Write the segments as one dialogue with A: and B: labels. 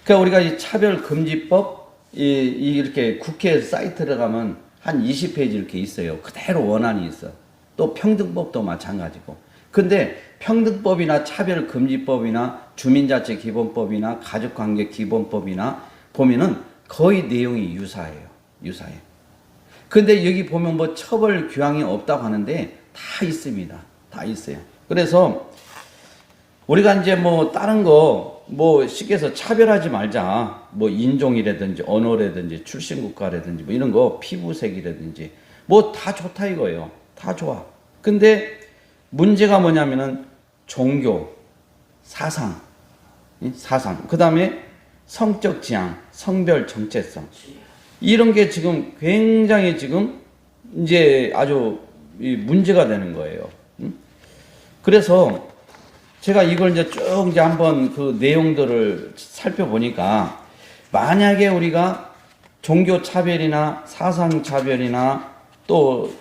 A: 그러니까 우리가 이 차별금지법 이렇게 국회 사이트를 가면 한 20페이지 이렇게 있어요. 그대로 원안이 있어. 또 평등법도 마찬가지고. 근데 평등법이나 차별금지법이나 주민자치기본법이나 가족관계기본법이나 보면은 거의 내용이 유사해요. 유사해. 근데 여기 보면 뭐 처벌 규항이 없다고 하는데 다 있습니다. 다 있어요. 그래서 우리가 이제 뭐 다른 거 뭐 쉽게 해서 차별하지 말자. 뭐 인종이라든지 언어라든지 출신국가라든지 뭐 이런 거 피부색이라든지 뭐 다 좋다 이거예요. 다 좋아. 근데 문제가 뭐냐면은 종교, 사상, 그 다음에 성적 지향, 성별 정체성 이런 게 지금 굉장히 지금 이제 아주 문제가 되는 거예요. 그래서 제가 이걸 이제 쭉 이제 한번 그 내용들을 살펴보니까 만약에 우리가 종교 차별이나 사상 차별이나 또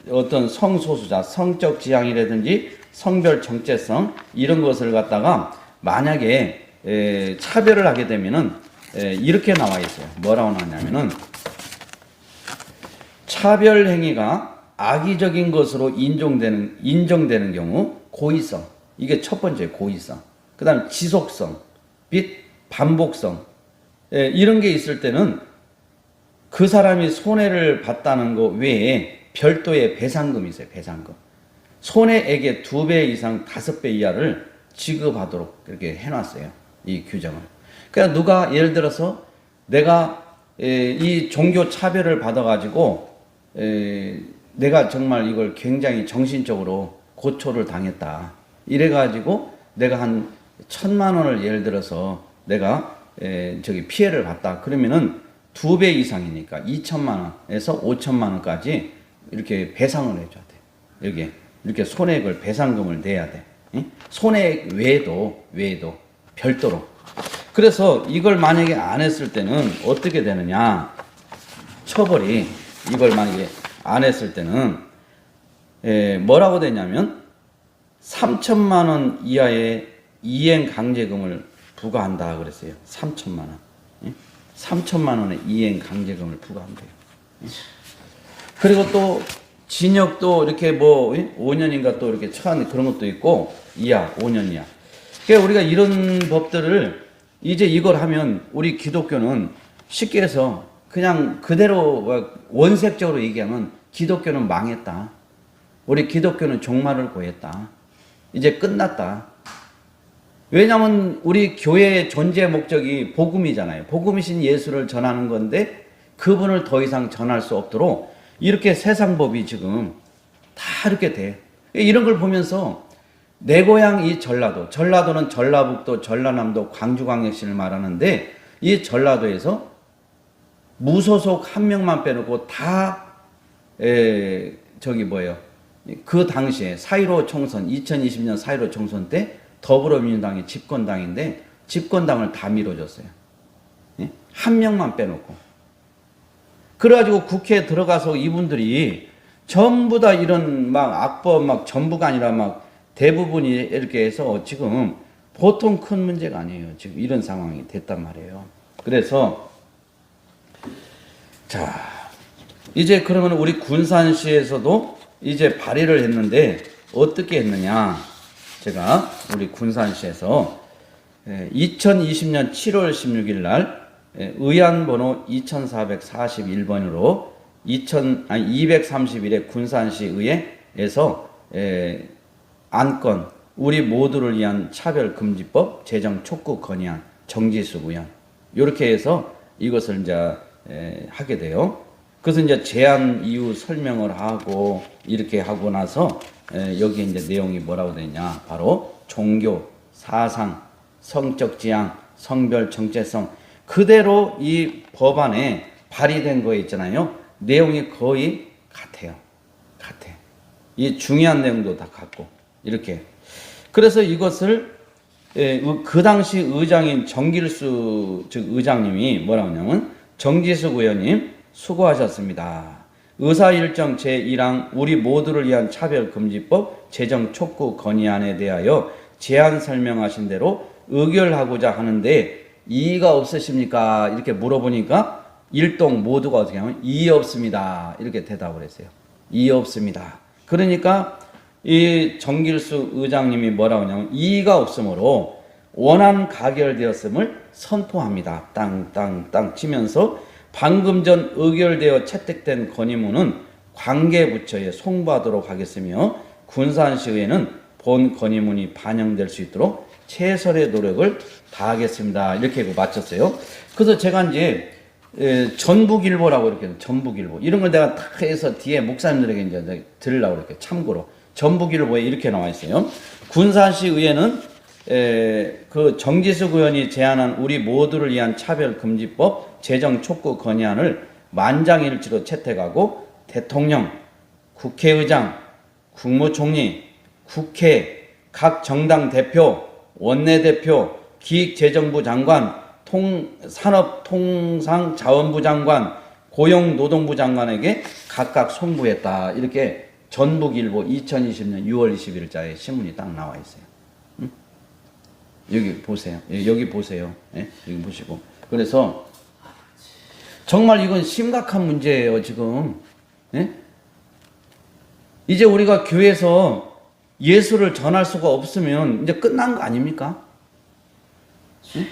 A: 어떤 성소수자, 성적 지향이라든지 성별 정체성 이런 것을 갖다가 만약에 차별을 하게 되면은 이렇게 나와 있어요. 뭐라고 나왔냐면은 차별 행위가 악의적인 것으로 인정되는 경우 고의성. 이게 첫 번째 고의성. 그다음 지속성, 및 반복성. 이런 게 있을 때는 그 사람이 손해를 봤다는 거 외에 별도의 배상금이 있어요. 배상금. 손해액의 2배 이상 5배 이하를 지급하도록 이렇게 해놨어요. 이 규정을. 그러니까 누가 예를 들어서 내가 이 종교 차별을 받아가지고 내가 정말 이걸 굉장히 정신적으로 고초를 당했다. 이래가지고 내가 한 1,000만 원을 예를 들어서 내가 저기 피해를 봤다. 그러면은 2배 이상이니까 2천만 원에서 5천만 원까지 이렇게 배상을 해줘야 돼. 이렇게 손해액을 배상금을 내야 돼. 손해액 외에도 별도로. 그래서 이걸 만약에 안 했을 때는 어떻게 되느냐? 처벌이 이걸 만약에 안 했을 때는 뭐라고 되냐면 3천만 원 이하의 이행 강제금을 부과한다 그랬어요. 3천만 원. 3천만 원의 이행 강제금을 부과한대요. 그리고 또 징역도 이렇게 뭐 5년인가 또 이렇게 처한 그런 것도 있고 이하 5년 이하. 그러니까 우리가 이런 법들을 이제 이걸 하면 우리 기독교는 쉽게 해서 그냥 그대로 원색적으로 얘기하면 기독교는 망했다. 우리 기독교는 종말을 고했다. 이제 끝났다. 왜냐하면 우리 교회의 존재 목적이 복음이잖아요. 복음이신 예수를 전하는 건데 그분을 더 이상 전할 수 없도록 이렇게 세상법이 지금 다 이렇게 돼. 이런 걸 보면서 내 고향 이 전라도는 전라북도, 전라남도, 광주광역시를 말하는데 이 전라도에서 무소속 한 명만 빼놓고 다 그 당시에 4.15 총선 2020년 4.15 총선 때 더불어민주당이 집권당인데 집권당을 다 밀어줬어요. 한 명만 빼놓고. 그래가지고 국회에 들어가서 이분들이 전부 다 이런 막 악법 막 전부가 아니라 막 대부분이 이렇게 해서 지금 보통 큰 문제가 아니에요. 지금 이런 상황이 됐단 말이에요. 그래서 자 이제 그러면 우리 군산시에서도 이제 발의를 했는데 어떻게 했느냐? 제가 우리 군산시에서 2020년 7월 16일 날 의안 번호 2441번으로 231회 군산시 의회에서 안건 우리 모두를 위한 차별금지법 제정 촉구 건의안 정지숙 의원 이렇게 해서 이것을 이제 하게 돼요. 그래서 이제 제안 이유 설명을 하고 이렇게 하고 나서 여기 이제 내용이 뭐라고 되냐? 바로 종교, 사상, 성적 지향, 성별 정체성 그대로 이 법안에 발의된 거 있잖아요. 내용이 거의 같아요. 같아. 이 중요한 내용도 다 같고 이렇게. 그래서 이것을 그 당시 의장인 정길수 즉 의장님이 뭐라고 하냐면 정지숙 의원님 수고하셨습니다. 의사일정 제1항 우리 모두를 위한 차별금지법 제정 촉구 건의안에 대하여 제안 설명하신 대로 의결하고자 하는데 이의가 없으십니까? 이렇게 물어보니까 일동 모두가 어떻게 하면 이의 없습니다. 이렇게 대답을 했어요. 이의 없습니다. 그러니까 이 정길수 의장님이 뭐라고 하냐면 이의가 없으므로 원안 가결되었음을 선포합니다. 땅땅땅 치면서 방금 전 의결되어 채택된 건의문은 관계부처에 송부하도록 하겠으며 군산시의회는 본 건의문이 반영될 수 있도록 최선의 노력을 다하겠습니다. 이렇게 마쳤어요. 그래서 제가 이제 전북일보라고 이렇게 전북일보 이런 걸 내가 다 해서 뒤에 목사님들에게 이제 드리려고 이렇게 참고로 전북일보에 이렇게 나와 있어요. 군산시 의회는 그 정지숙 의원이 제안한 우리 모두를 위한 차별금지법 제정 촉구 건의안을 만장일치로 채택하고 대통령, 국회의장, 국무총리, 국회, 각 정당 대표, 원내대표, 기획재정부 장관, 산업통상자원부 장관, 고용노동부 장관에게 각각 송부했다. 이렇게 전북일보 2020년 6월 20일자에 신문이 딱 나와 있어요. 응? 여기 보세요. 여기 보세요. 예? 여기 보시고. 그래서 정말 이건 심각한 문제예요, 지금. 예? 이제 우리가 교회에서 예수를 전할 수가 없으면 이제 끝난 거 아닙니까? 예?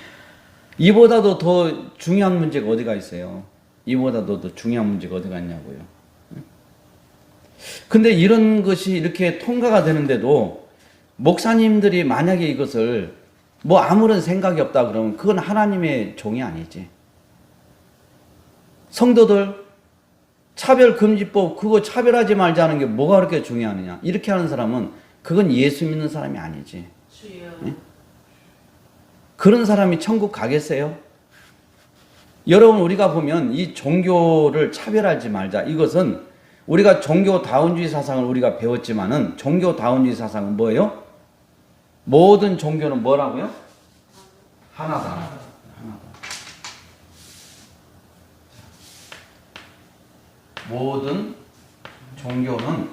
A: 이보다도 더 중요한 문제가 어디가 있어요? 이보다도 더 중요한 문제가 어디가 있냐고요. 근데 이런 것이 이렇게 통과가 되는데도 목사님들이 만약에 이것을 뭐 아무런 생각이 없다 그러면 그건 하나님의 종이 아니지. 성도들 차별금지법 그거 차별하지 말자는 게 뭐가 그렇게 중요하느냐. 이렇게 하는 사람은 그건 예수 믿는 사람이 아니지. 네? 그런 사람이 천국 가겠어요? 여러분 우리가 보면 이 종교를 차별하지 말자. 이것은 우리가 종교다운주의 사상을 우리가 배웠지만은 종교다운주의 사상은 뭐예요? 모든 종교는 뭐라고요? 하나다. 하나다. 모든 종교는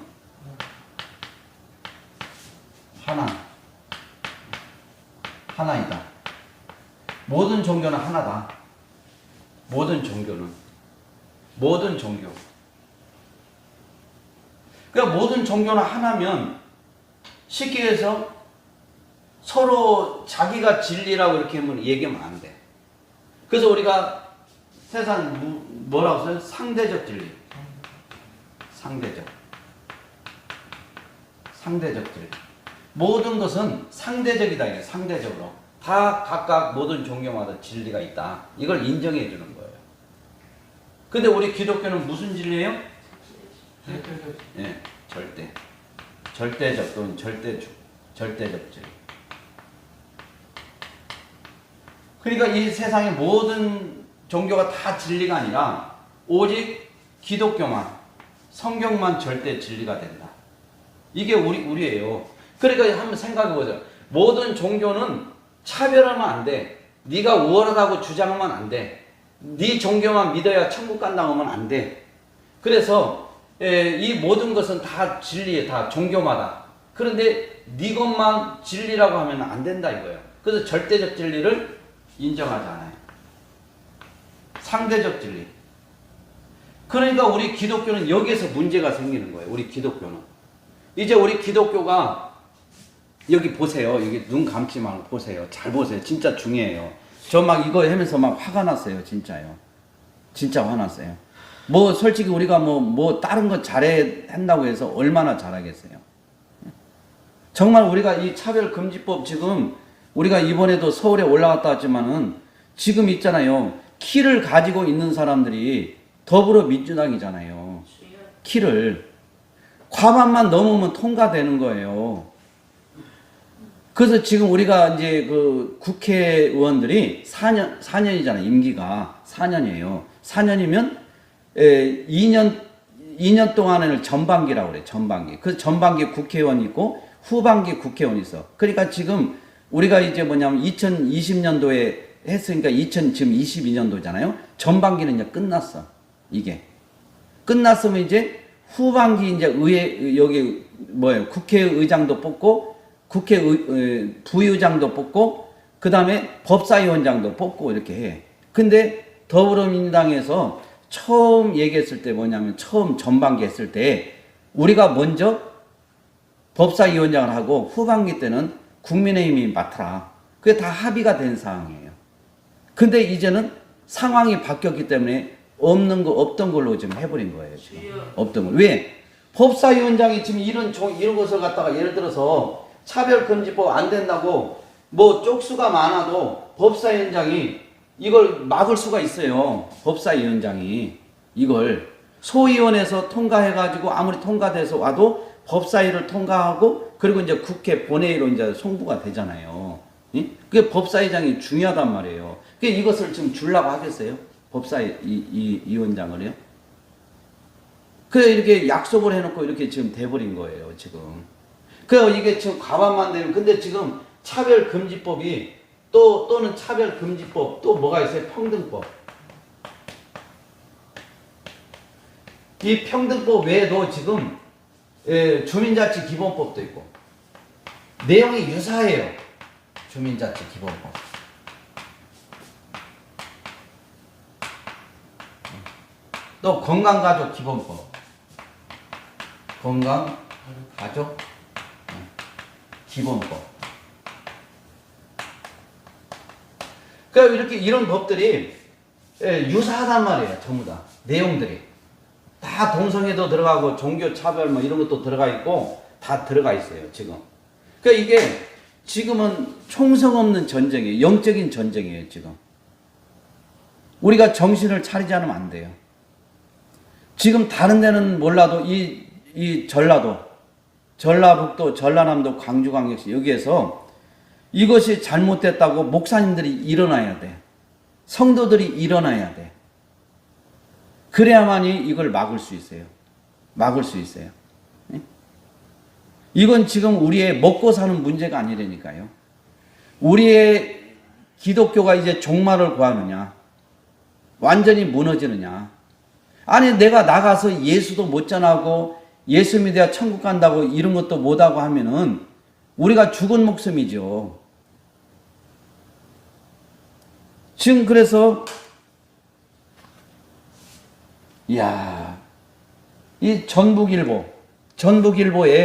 A: 하나이다. 모든 종교는 하나다. 모든 종교. 그러니까 모든 종교는 하나면 쉽게 해서 서로 자기가 진리라고 이렇게 얘기하면 안 돼. 그래서 우리가 세상 뭐라고 써요? 상대적 진리. 상대적 진리. 모든 것은 상대적이다. 이게 상대적으로. 다 각각 모든 종교마다 진리가 있다. 이걸 인정해 주는 거예요. 근데 우리 기독교는 무슨 진리예요? 네, 절대적 또는 절대적 진리. 그러니까 이 세상의 모든 종교가 다 진리가 아니라 오직 기독교만, 성경만 절대 진리가 된다. 이게 우리예요. 그러니까 한번 생각해 보세요. 모든 종교는 차별하면 안 돼. 네가 우월하다고 주장하면 안 돼. 네 종교만 믿어야 천국 간다고 하면 안 돼. 그래서 이 모든 것은 다 진리에 다 종교마다. 그런데 네 것만 진리라고 하면 안 된다 이거예요. 그래서 절대적 진리를 인정하지 않아요. 상대적 진리. 그러니까 우리 기독교는 여기에서 문제가 생기는 거예요. 우리 기독교는. 이제 우리 기독교가 여기 보세요. 여기 눈 감지 말고 보세요. 잘 보세요. 진짜 중요해요. 저 막 이거 하면서 막 화가 났어요. 진짜요. 진짜 화났어요. 뭐 솔직히 우리가 뭐 다른 거 한다고 해서 얼마나 잘하겠어요. 정말 우리가 이 차별금지법 지금 우리가 이번에도 서울에 올라갔다 왔지만은 지금 있잖아요. 키를 가지고 있는 사람들이 더불어민주당이잖아요. 키를. 과반만 넘으면 통과되는 거예요. 그래서 지금 우리가 이제 그 국회의원들이 4년이잖아요. 임기가 4년이에요. 4년이면 2년 동안을 전반기라고 그래요. 전반기. 그래서 전반기 국회의원이 있고 후반기 국회의원이 있어. 그러니까 지금 우리가 이제 뭐냐면 2020년도에 했으니까 지금 22년도잖아요. 전반기는 이제 끝났어. 이게. 끝났으면 이제 후반기 이제 국회의장도 뽑고 부의장도 뽑고 그 다음에 법사위원장도 뽑고 이렇게 해. 근데 더불어민주당에서 처음 얘기했을 때 뭐냐면 처음 전반기 했을 때 우리가 먼저 법사위원장을 하고 후반기 때는 국민의힘이 맡아라. 그게 다 합의가 된 사항이에요. 근데 이제는 상황이 바뀌었기 때문에 없던 걸로 지금 해버린 거예요. 지금. 없던 걸. 왜? 법사위원장이 지금 이런 것을 갖다가 예를 들어서 차별금지법 안 된다고 뭐 쪽수가 많아도 법사위원장이 이걸 막을 수가 있어요. 법사위원장이 이걸 소위원회에서 통과해가지고 아무리 통과돼서 와도 법사위를 통과하고 그리고 이제 국회 본회의로 이제 송부가 되잖아요. 그게 법사위장이 중요하단 말이에요. 이것을 지금 주려고 하겠어요? 법사위원장을요? 그래 이렇게 약속을 해놓고 이렇게 지금 돼버린 거예요. 지금. 그래 이게 지금 가만만 되면 근데 지금 차별금지법이 또는 차별금지법 또 뭐가 있어요? 평등법. 이 평등법 외에도 지금 주민자치기본법도 있고 내용이 유사해요. 주민자치기본법. 또 건강가족기본법. 건강가족기본법. 그러니까 이렇게 이런 법들이 유사하단 말이에요. 전부 다 내용들이 다 동성애도 들어가고 종교차별 뭐 이런 것도 들어가 있고 다 들어가 있어요. 지금. 그러니까 이게 지금은 총성 없는 전쟁이에요. 영적인 전쟁이에요. 지금. 우리가 정신을 차리지 않으면 안 돼요. 지금 다른 데는 몰라도 이 전라북도, 전라남도, 광주광역시 여기에서 이것이 잘못됐다고 목사님들이 일어나야 돼. 성도들이 일어나야 돼. 그래야만이 이걸 막을 수 있어요. 막을 수 있어요. 이건 지금 우리의 먹고 사는 문제가 아니라니까요. 우리의 기독교가 이제 종말을 구하느냐, 완전히 무너지느냐. 아니 내가 나가서 예수도 못 전하고 예수 믿어야 천국 간다고 이런 것도 못하고 하면은 우리가 죽은 목숨이죠. 지금 그래서 이야 이 전북일보에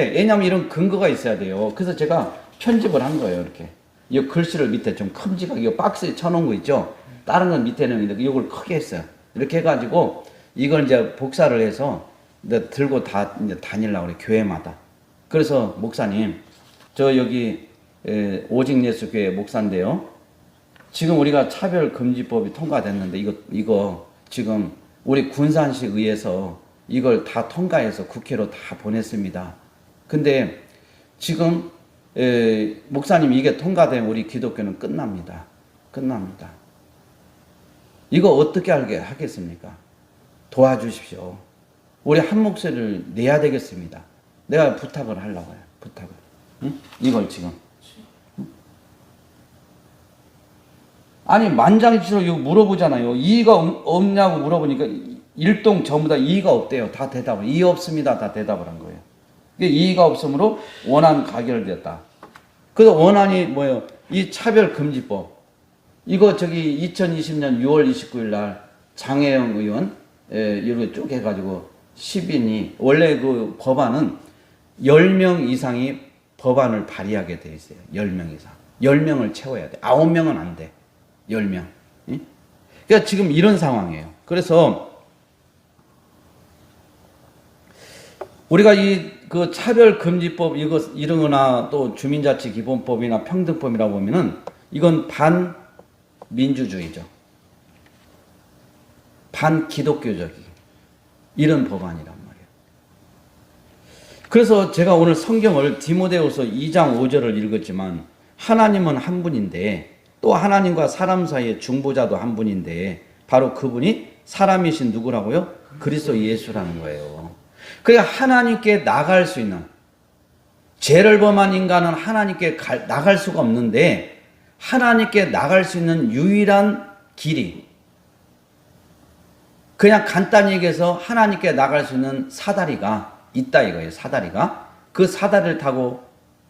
A: 왜냐면 이런 근거가 있어야 돼요. 그래서 제가 편집을 한 거예요. 이렇게 이 글씨를 밑에 좀 큼직하게 이 박스에 쳐놓은 거 있죠. 다른 건 밑에는 있는데 이걸 크게 했어요. 이렇게 해가지고 이걸 이제 복사를 해서 이제 들고 이제 다니려고 그래 교회마다. 그래서 목사님 저 여기 오직예수교회 목사인데요. 지금 우리가 차별금지법이 통과됐는데 이거 지금 우리 군산시 의회에서 이걸 다 통과해서 국회로 다 보냈습니다. 근데 지금 목사님 이게 통과되면 우리 기독교는 끝납니다. 끝납니다. 이거 어떻게 하겠습니까? 도와주십시오. 우리 한 목소리를 내야 되겠습니다. 내가 부탁을 하려고 해요. 부탁을. 응? 이걸 지금. 응? 아니 만장일치로 이거 물어보잖아요. 이의가 없냐고 물어보니까 일동 전부 다 이의가 없대요. 다 대답을. 이의 없습니다. 다 대답을 한 거예요. 이의가 없으므로 원안 가결됐다. 그래서 원안이 뭐예요? 이 차별금지법. 이거 2020년 6월 29일 날 장혜영 의원 이렇게 쭉 해가지고 10인이 원래 그 법안은 10명 이상이 법안을 발의하게 돼 있어요. 10명 이상. 10명을 채워야 돼. 9명은 안 돼. 10명. 그러니까 지금 이런 상황이에요. 그래서 우리가 그 차별금지법 이런 거나 또 주민자치기본법이나 평등법이라고 보면은 이건 반민주주의죠. 반기독교적인 이런 법안이란 말이에요. 그래서 제가 오늘 성경을 디모데후서 2장 5절을 읽었지만 하나님은 한 분인데 또 하나님과 사람 사이의 중보자도 한 분인데 바로 그분이 사람이신 누구라고요? 그리스도 예수라는 거예요. 그래 하나님께 나갈 수 있는 죄를 범한 인간은 하나님께 나갈 수가 없는데 하나님께 나갈 수 있는 유일한 길이 그냥 간단히 얘기해서 하나님께 나갈 수 있는 사다리가 있다 이거예요. 사다리가. 그 사다리를 타고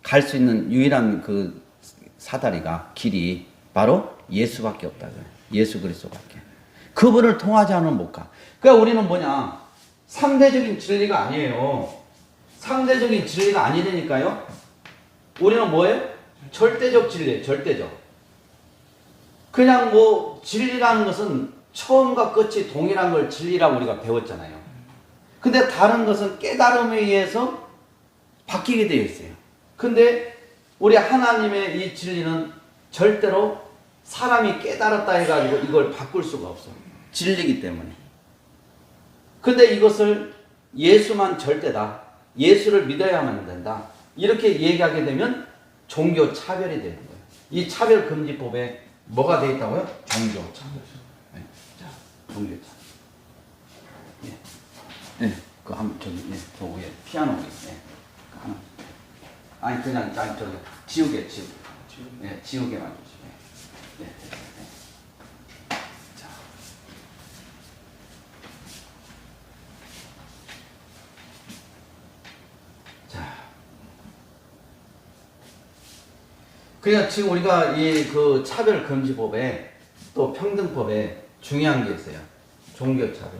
A: 갈 수 있는 유일한 그 사다리가 길이 바로 예수밖에 없다. 예수 그리스도밖에. 그분을 통하지 않으면 못 가. 그러니까 우리는 뭐냐? 상대적인 진리가 아니에요. 상대적인 진리가 아니라니까요. 우리는 뭐예요? 절대적 진리예요. 절대적. 그냥 뭐 진리라는 것은 처음과 끝이 동일한 걸 진리라고 우리가 배웠잖아요. 근데 다른 것은 깨달음에 의해서 바뀌게 되어 있어요. 근데 우리 하나님의 이 진리는 절대로 사람이 깨달았다 해가지고 이걸 바꿀 수가 없어요. 진리이기 때문에. 근데 이것을 예수만 절대다. 예수를 믿어야만 된다. 이렇게 얘기하게 되면 종교 차별이 되는 거예요. 이 차별금지법에 뭐가 되어 있다고요? 종교 차별. 네. 자, 종교 차별. 예. 네. 그 한, 저기, 예. 저 위에 피아노 있네. 그 하나. 아니, 그냥, 아니, 저기, 지우개. 예, 지우개만 주시면. 예. 예. 자. 그러니까 지금 우리가 이 그 차별금지법에 또 평등법에 중요한 게 있어요. 종교차별.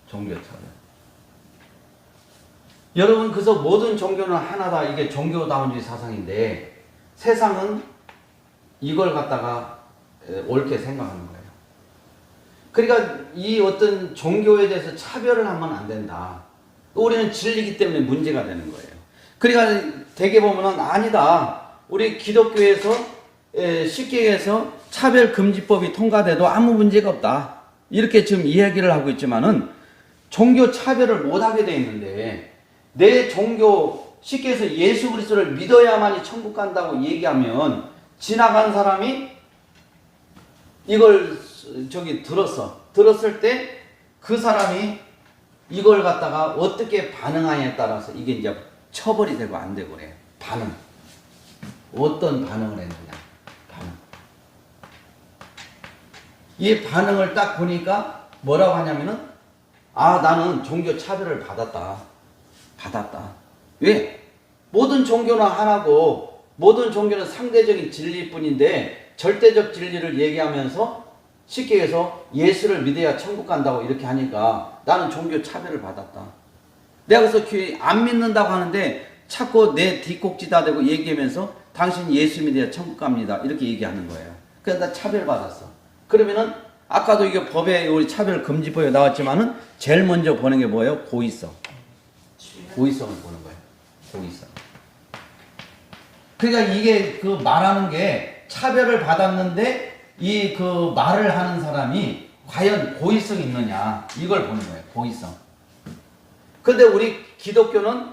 A: 종교차별. 여러분, 그래서 모든 종교는 하나다. 이게 종교다운주의 사상인데 세상은 이걸 갖다가 옳게 생각하는 거예요. 그러니까 이 어떤 종교에 대해서 차별을 하면 안 된다. 우리는 진리이기 때문에 문제가 되는 거예요. 그러니까 되게 보면은 아니다. 우리 기독교에서 쉽게 해서 차별금지법이 통과돼도 아무 문제가 없다. 이렇게 지금 이야기를 하고 있지만은 종교 차별을 못하게 돼 있는데 내 종교 쉽게 해서 예수 그리스도를 믿어야만이 천국 간다고 얘기하면 지나간 사람이 이걸 저기 들었을 때 그 사람이 이걸 갖다가 어떻게 반응하냐에 따라서 이게 이제 처벌이 되고 안 되고 그래요. 반응. 어떤 반응을 했느냐. 반응. 이 반응을 딱 보니까 뭐라고 하냐면은 아, 나는 종교 차별을 받았다. 왜? 모든 종교는 하나고 모든 종교는 상대적인 진리일 뿐인데 절대적 진리를 얘기하면서 쉽게 해서 예수를 믿어야 천국 간다고 이렇게 하니까 나는 종교 차별을 받았다. 내가 그래서 안 믿는다고 하는데 자꾸 내 뒷꼭지다 대고 얘기하면서 당신 예수 믿어야 천국 갑니다. 이렇게 얘기하는 거예요. 그래서 나 차별받았어. 그러면은 아까도 이게 법에 우리 차별금지법에 나왔지만은 제일 먼저 보는 게 뭐예요? 고의성. 고의성을 보는 거예요. 고의성. 그러니까 이게 그 말하는 게 차별을 받았는데 이 그 말을 하는 사람이 과연 고의성이 있느냐 이걸 보는 거예요. 고의성. 근데 우리 기독교는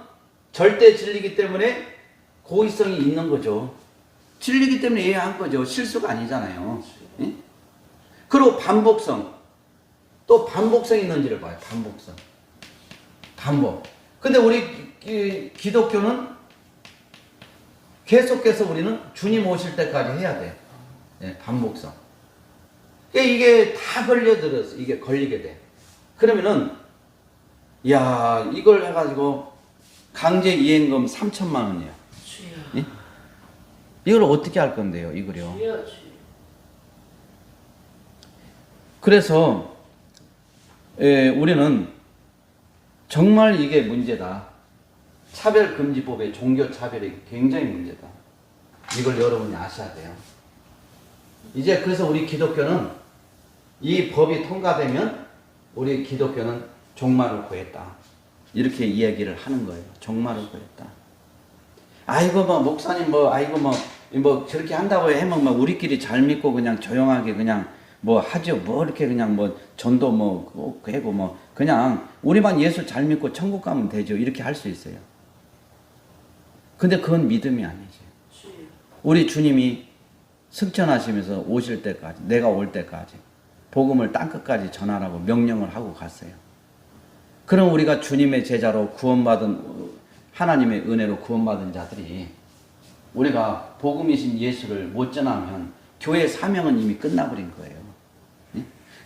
A: 절대 진리이기 때문에 고의성이 있는 거죠. 진리이기 때문에 이해한 거죠. 실수가 아니잖아요. 예? 그리고 반복성. 또 반복성이 있는지를 봐요. 반복성. 반복. 근데 우리 기독교는 계속해서 우리는 주님 오실 때까지 해야 돼. 네, 반복성. 이게 다 걸려들어서 이게 걸리게 돼. 그러면은 야 이걸 해가지고 강제 이행금 3천만 원이야. 네? 이걸 어떻게 할 건데요? 이거요. 그래서 우리는 정말 이게 문제다. 차별금지법의 종교차별이 굉장히 문제다. 이걸 여러분이 아셔야 돼요. 이제 그래서 우리 기독교는 이 법이 통과되면 우리 기독교는 종말을 구했다. 이렇게 이야기를 하는 거예요. 종말을 구했다. 아이고 뭐 목사님 아이고 뭐 저렇게 한다고 하면 우리끼리 잘 믿고 그냥 조용하게 그냥 하죠. 이렇게 그냥 전도 하고 그냥 우리만 예수 잘 믿고 천국 가면 되죠. 이렇게 할 수 있어요. 근데 그건 믿음이 아니지. 우리 주님이 승천하시면서 오실 때까지, 내가 올 때까지 복음을 땅끝까지 전하라고 명령을 하고 갔어요. 그럼 우리가 주님의 제자로 구원받은 하나님의 은혜로 구원받은 자들이 우리가 복음이신 예수를 못 전하면 교회 사명은 이미 끝나버린 거예요.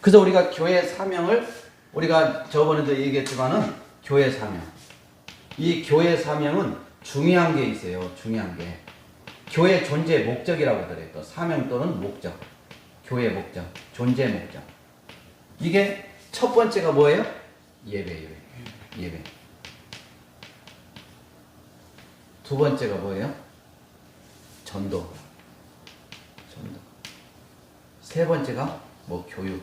A: 그래서 우리가 교회 사명을 우리가 저번에도 얘기했지만은 교회 사명. 이 교회 사명은 중요한 게 있어요. 중요한 게. 교회 존재 목적이라고 그래요. 또 사명 또는 목적. 교회 목적, 존재 목적. 이게 첫 번째가 뭐예요? 예배. 두 번째가 뭐예요? 전도. 세 번째가 뭐 교육.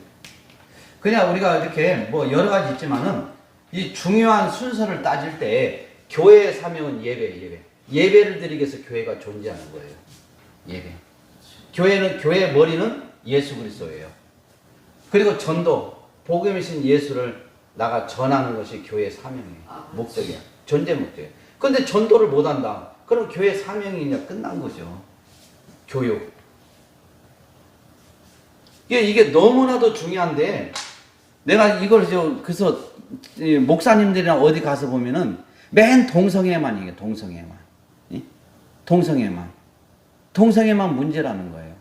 A: 그냥 우리가 이렇게 뭐 여러 가지 있지만은 이 중요한 순서를 따질 때 교회의 사명은 예배를 드리기 위해서 교회가 존재하는 거예요. 예배. 교회의 머리는 예수 그리스도예요. 그리고 전도, 복음이신 예수를 나가 전하는 것이 교회의 사명이에요. 목적이야. 존재 목적이에요. 그런데 전도를 못한다. 그럼 교회 사명이 그냥 끝난 거죠. 교육. 이게 너무나도 중요한데 내가 이걸 그래서 목사님들이랑 어디 가서 보면은 맨 동성애만 이게 동성애만 문제라는 거예요.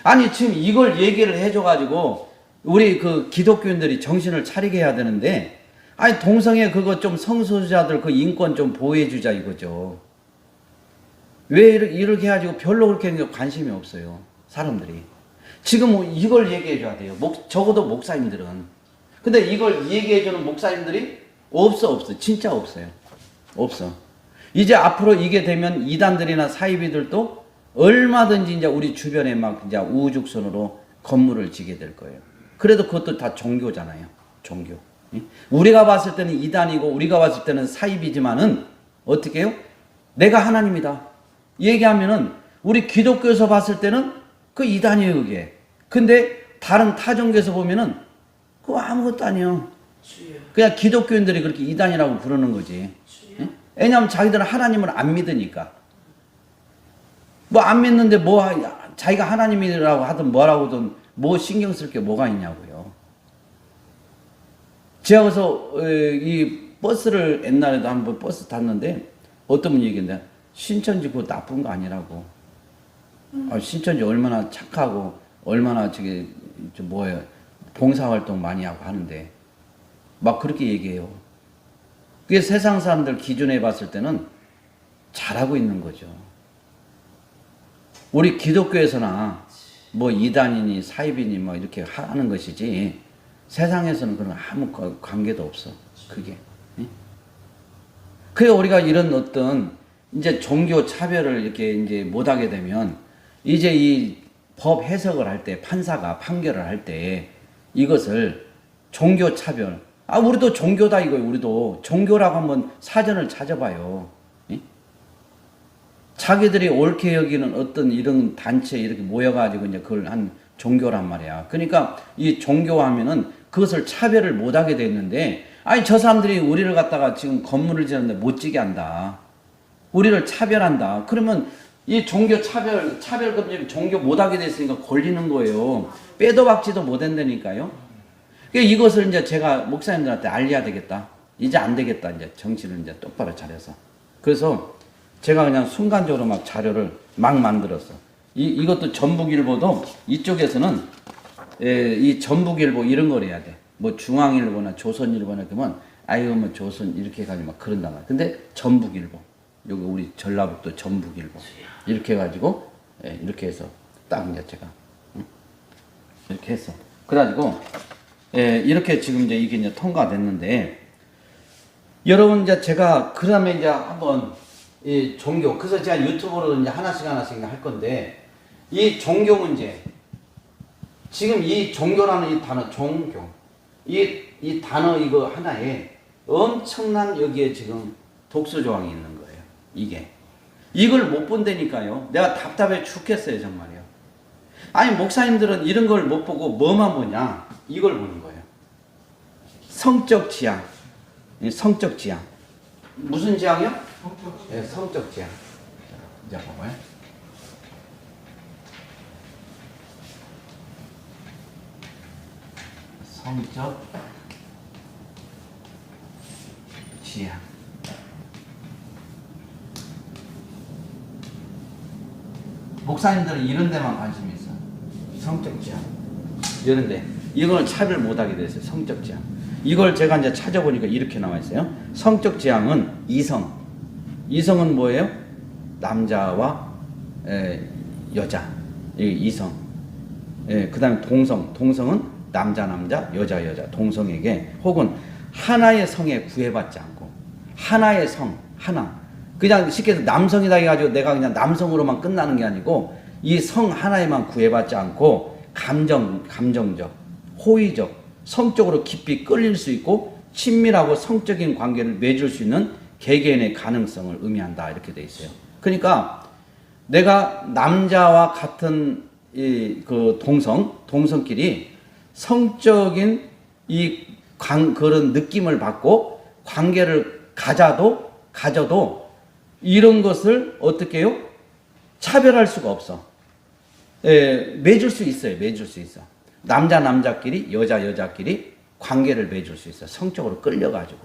A: 아니 지금 이걸 얘기를 해줘가지고 우리 그 기독교인들이 정신을 차리게 해야 되는데 아니 동성애 그거 좀 성소수자들 그 인권 좀 보호해주자 이거죠. 왜 이렇게 해가지고 별로 그렇게 관심이 없어요 사람들이. 지금 이걸 얘기해줘야 돼요. 적어도 목사님들은. 근데 이걸 얘기해주는 목사님들이 없어. 진짜 없어요. 없어. 이제 앞으로 이게 되면 이단들이나 사이비들도 얼마든지 이제 우리 주변에 막 이제 우후죽순으로 건물을 지게 될 거예요. 그래도 그것도 다 종교잖아요. 종교. 우리가 봤을 때는 이단이고 우리가 봤을 때는 사이비지만은 어떻게 해요? 내가 하나님이다. 얘기하면은 우리 기독교에서 봤을 때는 그 이단이에요, 그게. 근데 다른 타종교에서 보면은 그거 아무것도 아니에요. 그냥 기독교인들이 그렇게 이단이라고 부르는 거지. 왜냐하면 자기들은 하나님을 안 믿으니까. 뭐 안 믿는데 뭐 자기가 하나님이라고 하든 뭐라고든 뭐 신경 쓸 게 뭐가 있냐고요. 제가 그래서 이 버스를 옛날에도 한번 버스 탔는데 어떤 분이 얘기했는데 신천지 그거 나쁜 거 아니라고. 신천지 얼마나 착하고 얼마나 봉사활동 많이 하고 하는데 막 그렇게 얘기해요. 그게 세상 사람들 기준에 봤을 때는 잘하고 있는 거죠. 우리 기독교에서나 뭐 이단이니 사이비니 뭐 이렇게 하는 것이지 세상에서는 그런 아무 관계도 없어. 그게. 그래 우리가 이런 어떤 이제 종교 차별을 이렇게 이제 못하게 되면 이제 이 법 해석을 할 때 판사가 판결을 할 때 이것을 종교 차별. 우리도 종교다 이거예요. 우리도 종교라고 한번 사전을 찾아봐요. 자기들이 옳게 여기는 어떤 이런 단체에 이렇게 모여가지고 이제 그걸 한 종교란 말이야. 그러니까 이 종교하면은 그것을 차별을 못하게 됐는데, 아니 저 사람들이 우리를 갖다가 지금 건물을 지었는데 못 지게 한다. 우리를 차별한다. 그러면 이 종교 차별금 종교 못하게 됐으니까 걸리는 거예요. 빼도 박지도 못한다니까요. 이것을 이제 제가 목사님들한테 알려야 되겠다. 이제 안 되겠다. 이제 정신을 이제 똑바로 차려서. 그래서 제가 그냥 순간적으로 막 자료를 막 만들었어. 이것도 전북일보도 이쪽에서는 이 전북일보 이런 걸 해야 돼. 뭐 중앙일보나 조선일보나 그러면 아유 뭐 조선 이렇게 해가지고 막 그런단 말이야. 근데 전북일보. 여기 우리 전라북도 전북일보. 이렇게 해가지고 이렇게 해서 딱 이제 제가 이렇게 했어. 그래가지고 이렇게 지금 이제 이게 이제 통과됐는데 여러분 이제 제가 그 다음에 이제 한번 이 종교 그래서 제가 유튜브로 이제 하나씩 할 건데 이 종교 문제 지금 이 종교라는 이 단어 종교 이 단어 이거 하나에 엄청난 여기에 지금 독소 조항이 있는 거예요. 이걸 못 본다니까요. 내가 답답해 죽겠어요 정말요. 아니 목사님들은 이런 걸 못 보고 뭐만 보냐 이걸 보는 거예요. 성적 지향. 성적 지향. 무슨 지향이요? 성적 지향. 네, 성적 지향. 이제 봐봐요. 성적 지향. 목사님들은 이런 데만 관심이 있어. 성적 지향. 이런데 이걸 차별 못하게 됐어요. 성적 지향. 이걸 제가 이제 찾아보니까 이렇게 나와 있어요. 성적 지향은 이성. 이성은 뭐예요? 남자와 여자, 이성. 그 다음에 동성. 동성은 남자, 여자, 동성에게 혹은 하나의 성에 구애받지 않고 하나의 성, 하나. 그냥 쉽게 해서 남성이다 해가지고 내가 그냥 남성으로만 끝나는 게 아니고 이 성 하나에만 구애받지 않고 감정적, 호의적, 성적으로 깊이 끌릴 수 있고 친밀하고 성적인 관계를 맺을 수 있는 개개인의 가능성을 의미한다 이렇게 돼 있어요. 그러니까 내가 남자와 같은 그 동성끼리 성적인 그런 느낌을 받고 관계를 가져도 이런 것을 어떻게 해요? 차별할 수가 없어. 맺을 수 있어요. 맺을 수 있어. 남자끼리 여자끼리 관계를 맺을 수 있어. 성적으로 끌려가지고.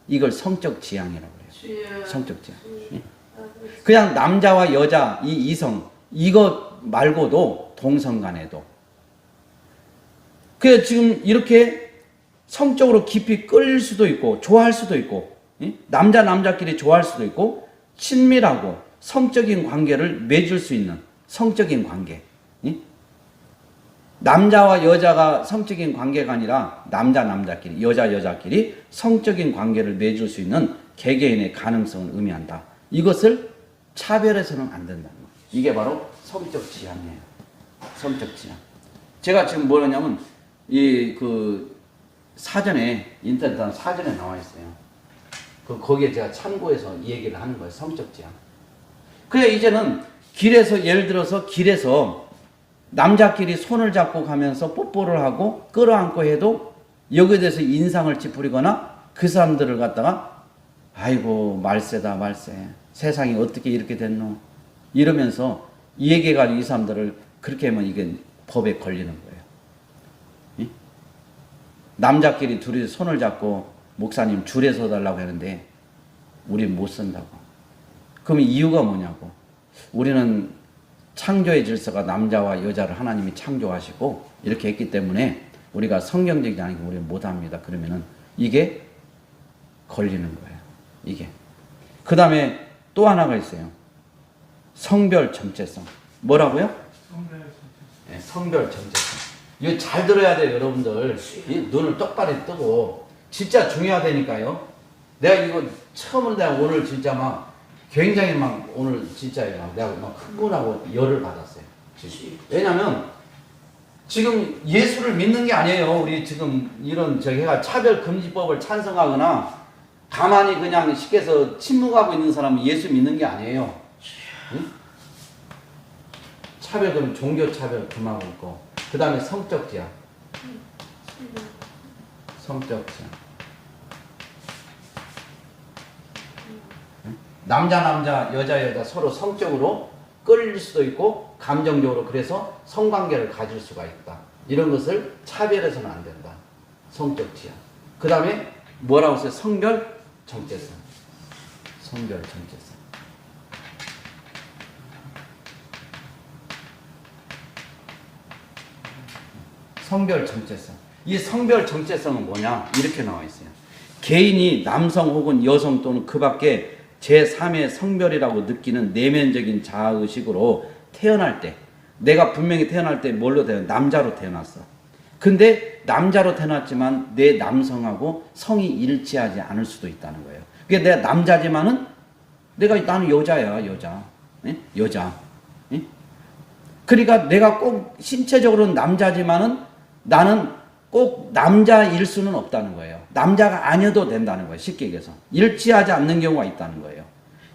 A: 이걸 성적 지향이라고 해요. 성적 지향. 그냥 남자와 여자, 이성, 이것 말고도 동성 간에도. 그래서 지금 이렇게 성적으로 깊이 끌릴 수도 있고, 좋아할 수도 있고, 남자끼리 좋아할 수도 있고, 친밀하고 성적인 관계를 맺을 수 있는 성적인 관계. 남자와 여자가 성적인 관계가 아니라 남자끼리, 여자끼리 성적인 관계를 맺을 수 있는 개개인의 가능성을 의미한다. 이것을 차별해서는 안 된다는 거예요. 이게 바로 성적 지향이에요. 성적 지향. 제가 지금 뭐냐면 사전에 인터넷 사전에 나와 있어요. 거기에 제가 참고해서 이 얘기를 하는 거예요. 성적 지향. 그래 이제는 예를 들어서 길에서 남자끼리 손을 잡고 가면서 뽀뽀를 하고 끌어안고 해도 여기에 대해서 인상을 찌푸리거나 그 사람들을 갖다가 아이고 말세다 말세 세상이 어떻게 이렇게 됐노 이러면서 이 얘기해가지고 이 사람들을 그렇게 하면 이게 법에 걸리는 거예요. 남자끼리 둘이 손을 잡고 목사님 줄에 서달라고 하는데 우린 못 선다고. 그럼 이유가 뭐냐고. 우리는 창조의 질서가 남자와 여자를 하나님이 창조하시고 이렇게 했기 때문에 우리가 성경적이지 않으면 우리는 못합니다. 그러면은 이게 걸리는 거예요. 이게. 그 다음에 또 하나가 있어요. 성별 정체성. 뭐라고요? 성별 정체성. 이거 잘 들어야 돼요, 여러분들. 눈을 똑바로 뜨고. 진짜 중요하다니까요. 내가 이거 처음으로 내가 오늘 진짜 막 굉장히 막 오늘 진짜 내가 막 흥분하고 열을 받았어요. 왜냐면 지금 예수를 믿는 게 아니에요. 우리 지금 이런 저기가 차별금지법을 찬성하거나 가만히 그냥 쉽게 해서 침묵하고 있는 사람은 예수 믿는 게 아니에요. 응? 차별은 종교차별 금하고 있고 그 다음에 성적 지향. 성적 지향. 남자, 여자 서로 성적으로 끌릴 수도 있고 감정적으로 그래서 성관계를 가질 수가 있다. 이런 것을 차별해서는 안 된다. 성적 지향. 그 다음에 뭐라고 했어요? 성별 정체성. 성별 정체성. 성별 정체성. 이 성별 정체성은 뭐냐? 이렇게 나와 있어요. 개인이 남성 혹은 여성 또는 그 밖에 제3의 성별이라고 느끼는 내면적인 자아의식으로 태어날 때, 내가 분명히 태어날 때 뭘로 남자로 태어났어. 근데 남자로 태어났지만 내 남성하고 성이 일치하지 않을 수도 있다는 거예요. 그게 내가 남자지만은 나는 여자야, 여자. 여자. 그러니까 내가 꼭 신체적으로는 남자지만은 나는 꼭 남자일 수는 없다는 거예요. 남자가 아니어도 된다는 거예요. 쉽게 얘기해서. 일치하지 않는 경우가 있다는 거예요.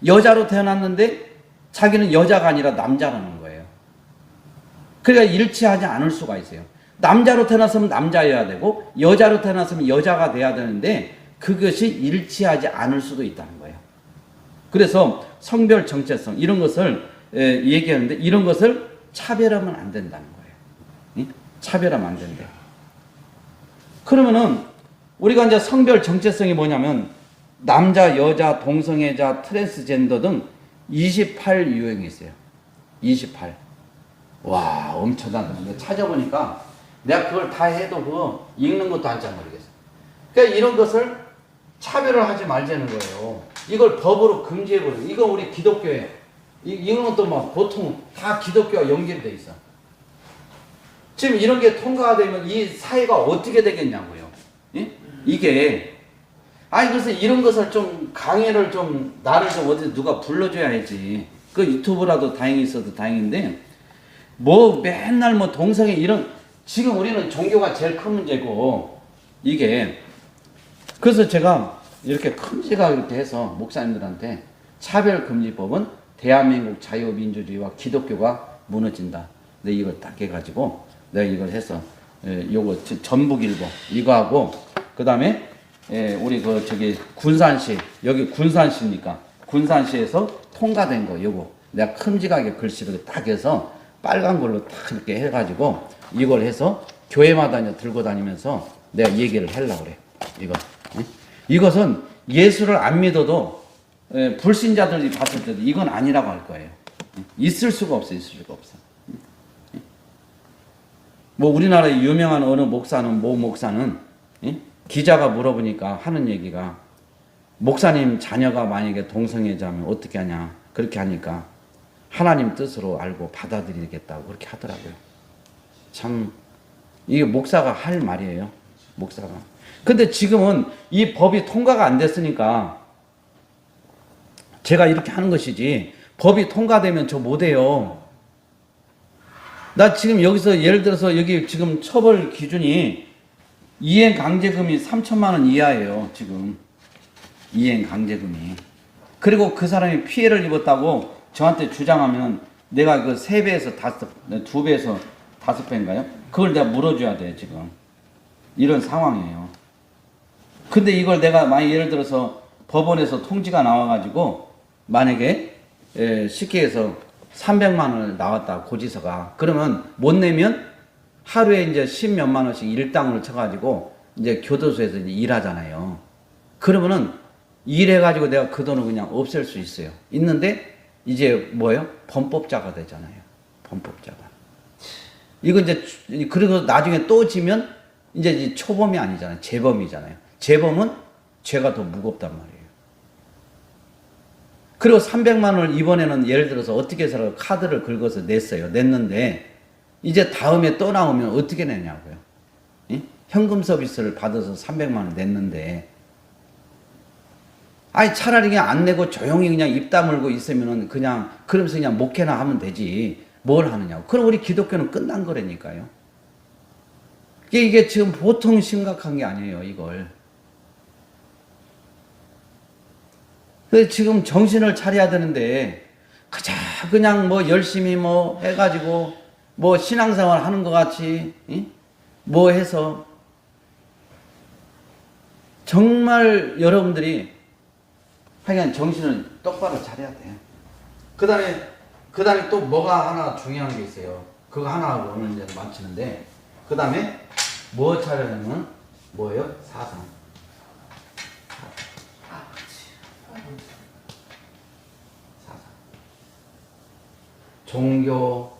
A: 여자로 태어났는데 자기는 여자가 아니라 남자라는 거예요. 그러니까 일치하지 않을 수가 있어요. 남자로 태어났으면 남자여야 되고 여자로 태어났으면 여자가 돼야 되는데 그것이 일치하지 않을 수도 있다는 거예요. 그래서 성별 정체성 이런 것을 얘기하는데 이런 것을 차별하면 안 된다는 거예요. 차별하면 안 된대. 그러면은 우리가 이제 성별 정체성이 뭐냐면 남자, 여자, 동성애자, 트랜스젠더 등 28 유형이 있어요. 28. 와, 엄청나다. 찾아보니까 내가 그걸 다 해도 그거 읽는 것도 한참 모르겠어. 그러니까 이런 것을 차별을 하지 말자는 거예요. 이걸 법으로 금지해버려. 이거 우리 기독교에 이런 것도 막 보통 다 기독교와 연결돼 있어. 지금 이런 게 통과가 되면 이 사회가 어떻게 되겠냐고요. 예? 이게 그래서 이런 것을 좀 강의를 좀 나를 좀 어디 누가 불러줘야 하지. 그 유튜브라도 다행히 있어도 다행인데 뭐 맨날 뭐 동성애 이런 지금 우리는 종교가 제일 큰 문제고 이게 그래서 제가 이렇게 큼지가 이렇게 해서 목사님들한테 차별금지법은 대한민국 자유민주주의와 기독교가 무너진다. 내가 이걸 딱 해가지고 내가 이걸 해서 요거 전북일보 이거 하고 그 다음에 우리 저기 군산시 여기 군산시니까 군산시에서 통과된 거 요거 내가 큼직하게 글씨를 딱 해서 빨간 걸로 딱 이렇게 해가지고 이걸 해서 교회마다 들고 다니면서 내가 얘기를 하려고 그래. 이것은 예수를 안 믿어도 불신자들이 봤을 때도 이건 아니라고 할 거예요. 있을 수가 없어. 뭐 우리나라의 유명한 어느 목사는 모 목사는 기자가 물어보니까 하는 얘기가 목사님 자녀가 만약에 동성애자면 어떻게 하냐 그렇게 하니까 하나님 뜻으로 알고 받아들이겠다고 그렇게 하더라고요. 참 이게 목사가 할 말이에요. 목사가. 근데 지금은 이 법이 통과가 안 됐으니까 제가 이렇게 하는 것이지 법이 통과되면 저 못해요. 나 지금 여기서 예를 들어서 여기 지금 처벌 기준이 이행 강제금이 3천만 원 이하예요. 지금 이행 강제금이. 그리고 그 사람이 피해를 입었다고 저한테 주장하면 내가 그 3배에서 2배에서 5배인가요? 그걸 내가 물어줘야 돼 지금. 이런 상황이에요. 근데 이걸 내가 만약 예를 들어서 법원에서 통지가 나와가지고 만약에 쉽게 해서 300만 원을 나왔다 고지서가 그러면 못 내면 하루에 이제 10몇만 원씩 일당을 쳐가지고 이제 교도소에서 이제 일하잖아요. 그러면은 일해가지고 내가 그 돈을 그냥 없앨 수 있어요. 있는데 이제 뭐예요? 범법자가 되잖아요. 범법자가. 이거 이제 그리고 나중에 또 지면 이제 초범이 아니잖아요. 재범이잖아요. 재범은 죄가 더 무겁단 말이에요. 그리고 300만 원을 이번에는 예를 들어서 어떻게 해서 카드를 긁어서 냈어요. 냈는데 이제 다음에 또 나오면 어떻게 내냐고요. 예? 현금 서비스를 받아서 300만 원 냈는데 차라리 그냥 안 내고 조용히 그냥 입 다물고 있으면은 그냥 그러면서 그냥 목회나 하면 되지 뭘 하느냐고. 그럼 우리 기독교는 끝난 거라니까요. 이게 지금 보통 심각한 게 아니에요. 이걸. 그래서 지금 정신을 차려야 되는데 그냥 뭐 열심히 뭐 해가지고 뭐 신앙생활 하는 것 같이 뭐 해서 정말 여러분들이 하여간 정신을 똑바로 차려야 돼요. 그 다음에 또 뭐가 하나 중요한 게 있어요. 그거 하나 하고 오늘 이제 마치는데 그 다음에 뭐 차려냐면 뭐예요? 사상. 종교,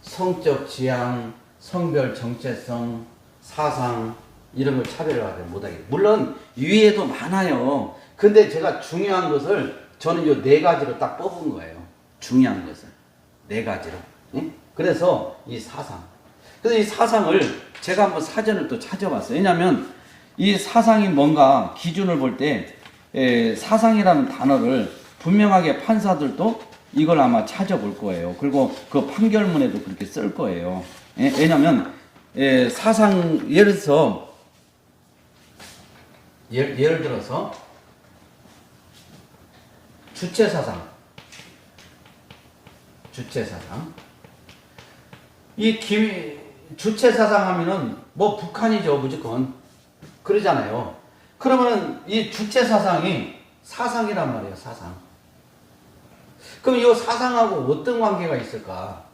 A: 성적 지향, 성별 정체성, 사상 이런 걸 차별하게 못하게. 물론 위에도 많아요. 근데 제가 중요한 것을 저는 이 4가지로 딱 뽑은 거예요. 중요한 것을 4가지로. 응? 그래서 이 사상. 그래서 이 사상을 제가 한번 사전을 또 찾아봤어요. 왜냐하면 이 사상이 뭔가 기준을 볼 때 사상이라는 단어를 분명하게 판사들도 이걸 아마 찾아볼 거예요. 그리고 그 판결문에도 그렇게 쓸 거예요. 왜냐하면 사상 예를 들어서 주체사상. 이 주체사상 하면은 뭐 북한이죠 무조건 그러잖아요. 그러면은 이 주체사상이 사상이란 말이에요. 사상. 그럼 이 사상하고 어떤 관계가 있을까?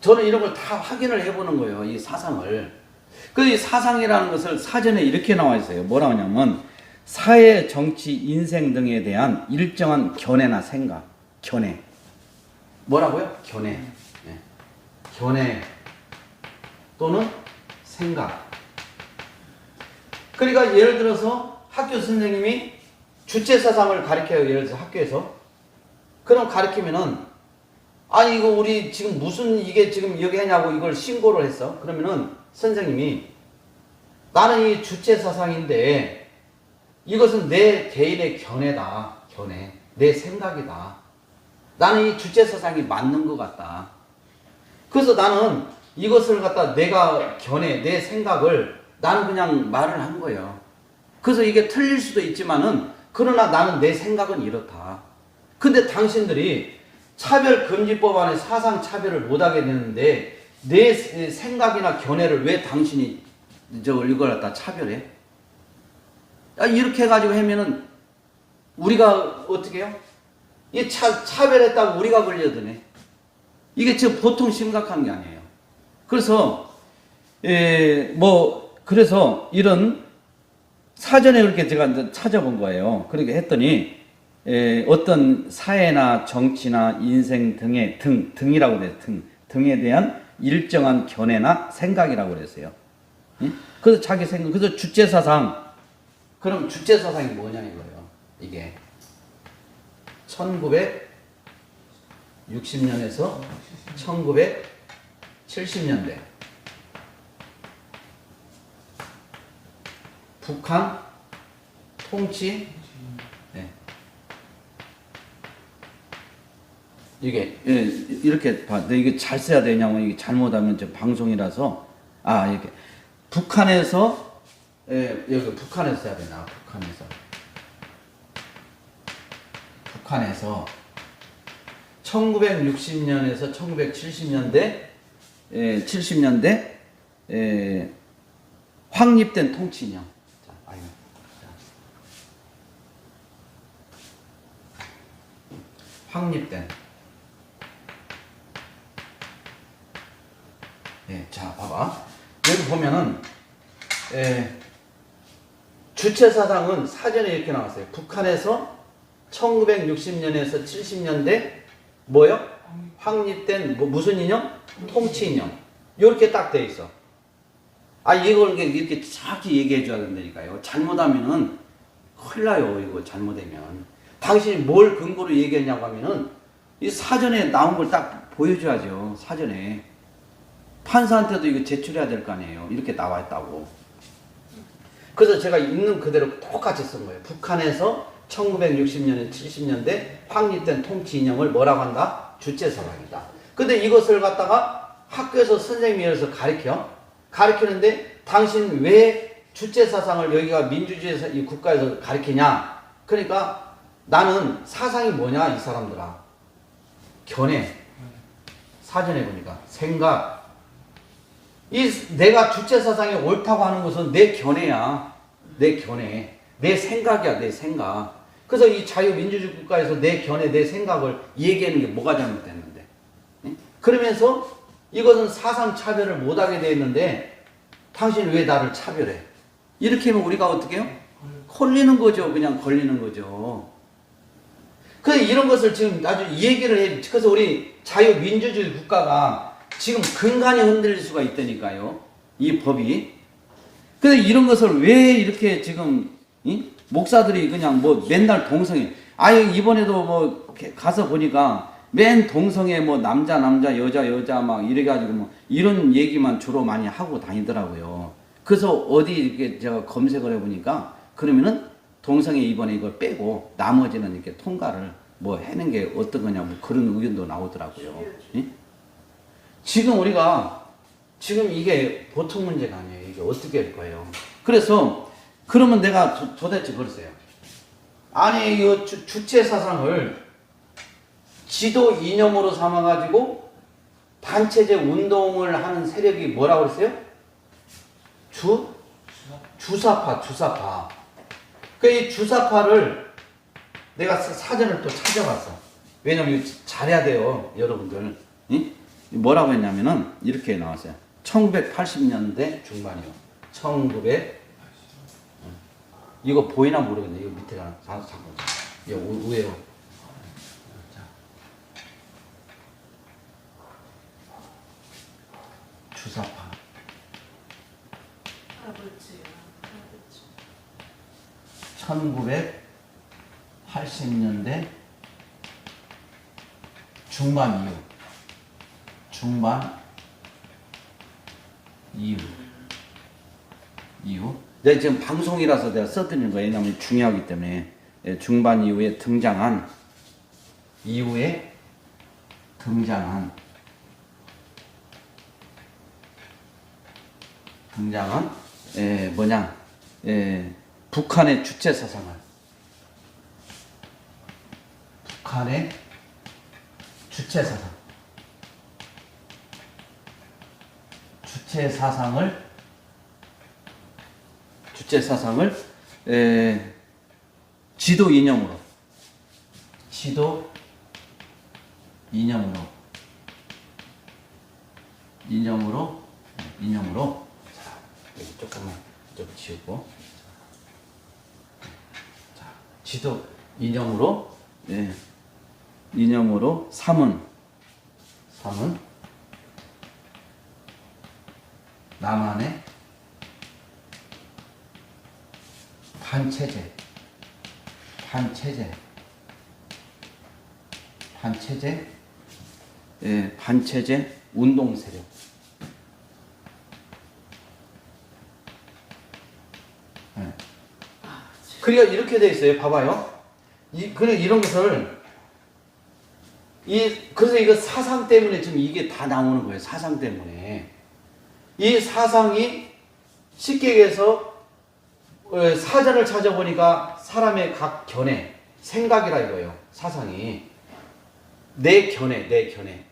A: 저는 이런 걸 다 확인을 해보는 거예요. 이 사상을. 이 사상이라는 것을 사전에 이렇게 나와 있어요. 뭐라고 하냐면 사회, 정치, 인생 등에 대한 일정한 견해나 생각. 견해. 뭐라고요? 견해. 네. 견해 또는 생각. 그러니까 예를 들어서 학교 선생님이 주체사상을 가르쳐요. 예를 들어서 학교에서. 그럼 가르치면은 아니 이거 우리 지금 무슨 이게 지금 여기 하냐고 이걸 신고를 했어. 그러면은 선생님이 나는 이 주체사상인데 이것은 내 개인의 견해다. 견해. 내 생각이다. 나는 이 주체사상이 맞는 것 같다. 그래서 나는 이것을 갖다 내가 견해, 내 생각을 나는 그냥 말을 한 거예요. 그래서 이게 틀릴 수도 있지만은 그러나 나는 내 생각은 이렇다. 근데 당신들이 차별금지법 안에 사상차별을 못하게 되는데 내 생각이나 견해를 왜 당신이 이걸 갖다 차별해? 이렇게 해가지고 하면은 우리가 어떻게 해요? 이 차별했다고 우리가 걸려드네. 이게 지금 보통 심각한 게 아니에요. 그래서 그래서 이런 사전에 그렇게 제가 찾아본 거예요. 그렇게 했더니 어떤 사회나 정치나 인생 등이라고 그래요. 등에 대한 일정한 견해나 생각이라고 그랬어요. 그래서 자기 생각, 그래서 주체사상. 그럼 주체사상이 뭐냐 이거예요. 이게 1960년에서 1970년대 북한 통치, 네. 이게 이렇게 봐. 이게 잘 써야 되냐고. 이게 잘못하면 저 방송이라서 이렇게 북한에서 여기 북한에서 써야 되나? 북한에서 1960년에서 1970년대 70년대 확립된 통치인형. 확립된. 자, 봐봐. 여기 보면은 주체사상은 사전에 이렇게 나왔어요. 북한에서 1960년에서 70년대 뭐요? 확립된 무슨 인형? 통치인형. 이렇게 딱 돼 있어. 이걸 이렇게 정확히 얘기해 줘야 된다니까요. 잘못하면은 큰일 나요. 이거 잘못하면. 당신이 뭘 근거로 얘기했냐고 하면은 이 사전에 나온 걸 딱 보여줘야죠. 사전에. 판사한테도 이거 제출해야 될 거 아니에요. 이렇게 나와 있다고. 그래서 제가 있는 그대로 똑같이 쓴 거예요. 북한에서 1960년에 70년대 확립된 통치 인형을 뭐라고 한다? 주체사상이다. 근데 이것을 갖다가 학교에서 선생님이 가르치는데 당신 왜 주체사상을 여기가 민주주의 국가에서 가르치냐? 그러니까 나는 사상이 뭐냐 이 사람들아. 견해. 사전에 보니까 생각. 내가 주체사상이 옳다고 하는 것은 내 견해야. 내 견해. 내 생각이야. 내 생각. 그래서 이 자유민주주의 국가에서 내 견해, 내 생각을 얘기하는 게 뭐가 잘못됐는데. 그러면서 이것은 사상차별을 못하게 되어 있는데 당신 왜 나를 차별해? 이렇게 하면 우리가 어떻게 해요? 걸리는 거죠. 그냥 걸리는 거죠. 그래서 이런 것을 지금 아주 얘기를 해. 그래서 우리 자유민주주의 국가가 지금 근간이 흔들릴 수가 있다니까요. 이 법이. 그래서 이런 것을 왜 이렇게 지금 목사들이 그냥 맨날 동성애. 이번에도 가서 보니까 맨 동성애 남자 여자 막 이래가지고 이런 얘기만 주로 많이 하고 다니더라고요. 그래서 어디 이렇게 제가 검색을 해보니까 그러면은 동성애 이번에 이걸 빼고 나머지는 이렇게 통과를 하는 게 어떤 거냐 그런 의견도 나오더라고요. 지금 우리가 지금 이게 보통 문제가 아니에요. 이게 어떻게 할 거예요? 그래서 그러면 내가 도대체 그랬어요. 아니 이 주체사상을 지도 이념으로 삼아가지고 단체제 운동을 하는 세력이 뭐라고 그랬어요? 주사파. 이 주사파를 내가 사전을 또 찾아봤어. 왜냐면 잘해야 돼요, 여러분들. 뭐라고 했냐면은 이렇게 나왔어요. 1980년대 중반이요. 1900 이거 보이나 모르겠네. 이거 밑에가 잠깐. 이거 우회로. 주사파. 1980년대 중반 이후. 내가 지금 방송이라서 내가 써드리는 거예요. 왜냐하면 중요하기 때문에. 중반 이후에 등장한 뭐냐, 북한의 주체 사상을 지도 이념으로 자, 여기 조금만 좀 지우고, 자, 지도 이념으로 삼은 남한의 반체제 운동 세력. 그러니까 이렇게 돼 있어요. 봐봐요. 그래 이런 것을 그래서 이거 사상 때문에 지금 이게 다 나오는 거예요. 사상 때문에. 이 사상이 쉽게 얘기해서 사전을 찾아보니까 사람의 각 견해, 생각이라 이거예요. 사상이. 내 견해.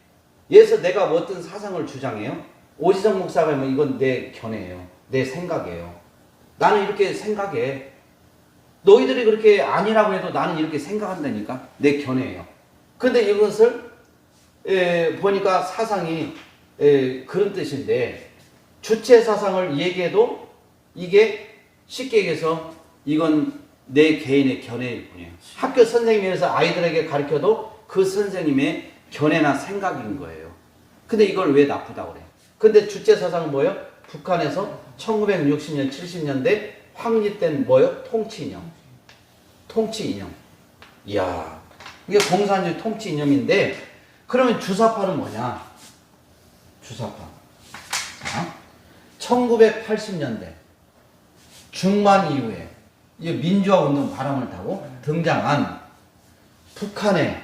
A: 예서 내가 어떤 사상을 주장해요? 오지정 목사가 하면 이건 내 견해예요. 내 생각이에요. 나는 이렇게 생각해. 너희들이 그렇게 아니라고 해도 나는 이렇게 생각한다니까. 내 견해예요. 근데 이것을 보니까 사상이 그런 뜻인데, 주체 사상을 얘기해도 이게 쉽게 얘기해서 이건 내 개인의 견해일 뿐이에요. 학교 선생님에서 아이들에게 가르쳐도 그 선생님의 견해나 생각인 거예요. 근데 이걸 왜 나쁘다고 그래? 근데 주체 사상은 뭐예요? 북한에서 1960년, 70년대 확립된 뭐예요? 통치 이념. 이야, 이게 공산주의 통치 이념인데, 그러면 주사파는 뭐냐? 주사파. 1980년대 중반 이후에 민주화 운동 바람을 타고 등장한 북한의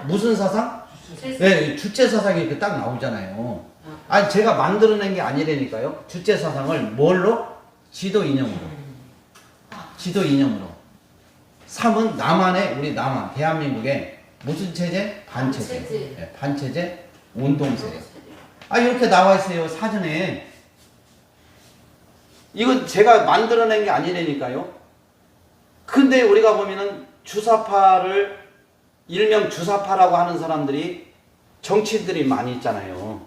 A: 무슨 사상? 네, 주체 사상이 이렇게 딱 나오잖아요. 아니, 제가 만들어낸 게 아니라니까요. 주체 사상을 뭘로? 지도 이념으로. 삼은 남한의, 우리 남한, 대한민국의 무슨 체제? 반체제. 네, 반체제 운동세력. 이렇게 나와 있어요, 사전에. 이건 제가 만들어낸 게 아니라니까요. 근데 우리가 보면은 주사파를, 일명 주사파라고 하는 정치인들이 많이 있잖아요.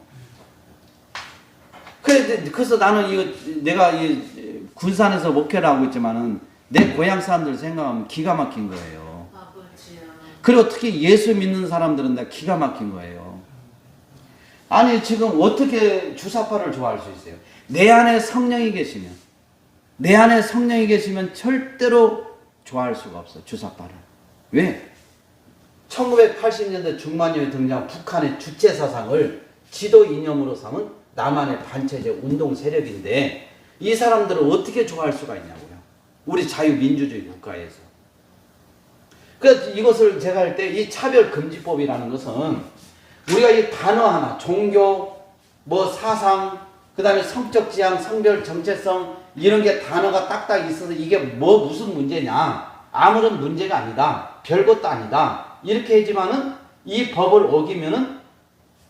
A: 그래서 나는 내가 군산에서 목회를 하고 있지만은 내 고향 사람들 생각하면 기가 막힌 거예요. 그리고 특히 예수 믿는 사람들은 다 기가 막힌 거예요. 아니, 지금 어떻게 주사파를 좋아할 수 있어요? 내 안에 성령이 계시면 절대로 좋아할 수가 없어, 주사파를. 왜? 1980년대 중반에 등장한 북한의 주체 사상을 지도 이념으로 삼은 남한의 반체제 운동 세력인데, 이 사람들을 어떻게 좋아할 수가 있냐고요. 우리 자유민주주의 국가에서. 그래서 이것을 제가 할 때 이 차별금지법이라는 것은 우리가 이 단어 하나, 종교, 사상, 그 다음에 성적 지향, 성별 정체성, 이런 게 단어가 딱딱 있어서 이게 무슨 문제냐. 아무런 문제가 아니다. 별것도 아니다. 이렇게 하지만은 이 법을 어기면은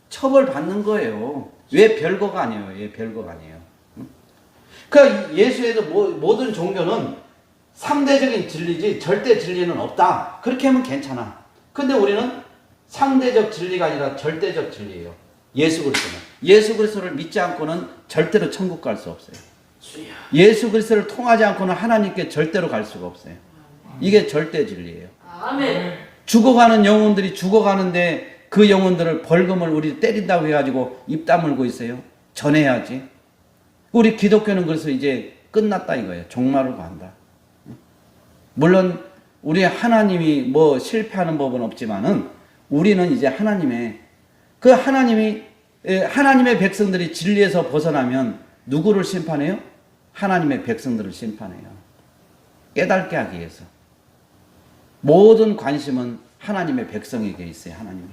A: 처벌받는 거예요. 왜 별거가 아니에요? 그러니까 예수에도 모든 종교는 상대적인 진리지 절대 진리는 없다. 그렇게 하면 괜찮아. 근데 우리는 상대적 진리가 아니라 절대적 진리예요. 예수 그리스도를 믿지 않고는 절대로 천국 갈 수 없어요. 예수 그리스도를 통하지 않고는 하나님께 절대로 갈 수가 없어요. 이게 절대 진리예요.
B: 아멘.
A: 죽어가는 영혼들이 죽어가는데 그 영혼들을 벌금을 우리 때린다고 해가지고 입 다물고 있어요. 전해야지. 우리 기독교는 그래서 이제 끝났다 이거예요. 종말로 간다. 물론 우리 하나님이 뭐 실패하는 법은 없지만은 우리는 이제 하나님의 하나님의 백성들이 진리에서 벗어나면 누구를 심판해요? 하나님의 백성들을 심판해요. 깨닫게 하기 위해서. 모든 관심은 하나님의 백성에게 있어요. 하나님이.